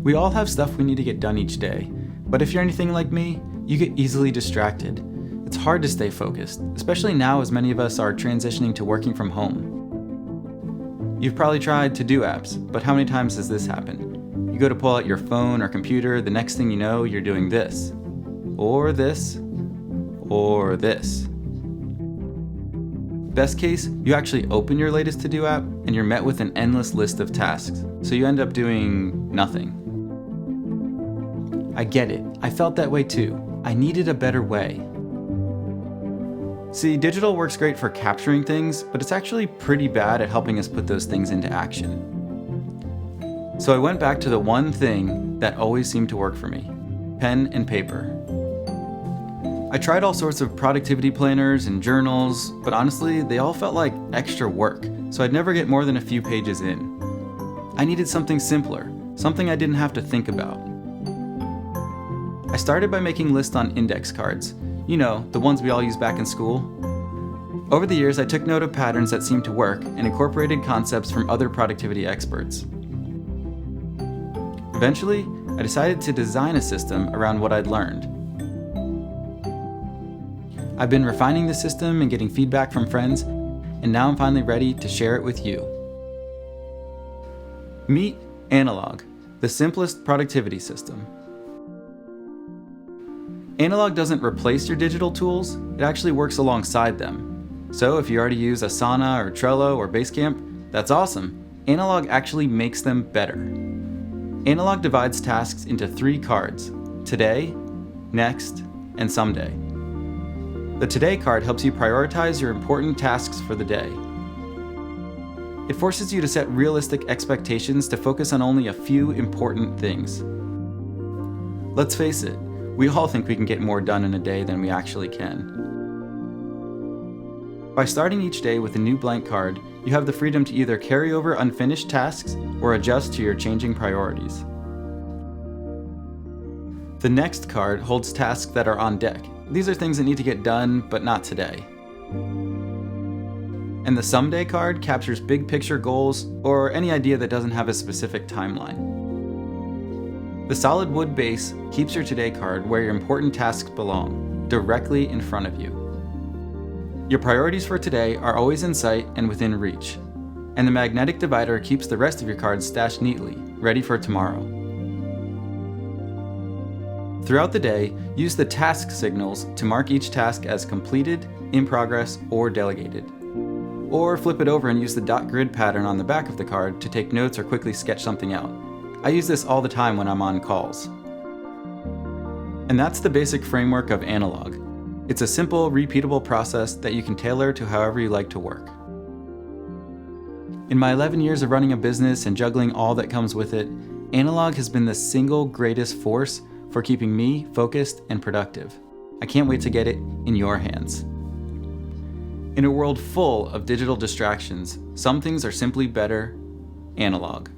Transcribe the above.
We all have stuff we need to get done each day, but if you're anything like me, you get easily distracted. It's hard to stay focused, especially now as many of us are transitioning to working from home. You've probably tried to-do apps, but how many times has this happened? You go to pull out your phone or computer, the next thing you know, you're doing this, or this, or this. Best case, you actually open your latest to-do app and you're met with an endless list of tasks, so you end up doing nothing. I get it. I felt that way too. I needed a better way. See, digital works great for capturing things, but it's actually pretty bad at helping us put those things into action. So I went back to the one thing that always seemed to work for me: pen and paper. I tried all sorts of productivity planners and journals, but honestly, they all felt like extra work, so I'd never get more than a few pages in. I needed something simpler, something I didn't have to think about. I started by making lists on index cards. You know, the ones we all use back in school. Over the years, I took note of patterns that seemed to work and incorporated concepts from other productivity experts. Eventually, I decided to design a system around what I'd learned. I've been refining the system and getting feedback from friends, and now I'm finally ready to share it with you. Meet Analog, the simplest productivity system. Analog doesn't replace your digital tools, it actually works alongside them. So if you already use Asana or Trello or Basecamp, that's awesome. Analog actually makes them better. Analog divides tasks into 3 cards: today, next, and someday. The Today card helps you prioritize your important tasks for the day. It forces you to set realistic expectations to focus on only a few important things. Let's face it, we all think we can get more done in a day than we actually can. By starting each day with a new blank card, you have the freedom to either carry over unfinished tasks or adjust to your changing priorities. The Next card holds tasks that are on deck. These are things that need to get done, but not today. And the Someday card captures big picture goals or any idea that doesn't have a specific timeline. The solid wood base keeps your Today card where your important tasks belong, directly in front of you. Your priorities for today are always in sight and within reach, and the magnetic divider keeps the rest of your cards stashed neatly, ready for tomorrow. Throughout the day, use the task signals to mark each task as completed, in progress, or delegated. Or flip it over and use the dot grid pattern on the back of the card to take notes or quickly sketch something out. I use this all the time when I'm on calls. And that's the basic framework of Analog. It's a simple, repeatable process that you can tailor to however you like to work. In my 11 years of running a business and juggling all that comes with it, Analog has been the single greatest force for keeping me focused and productive. I can't wait to get it in your hands. In a world full of digital distractions, some things are simply better analog.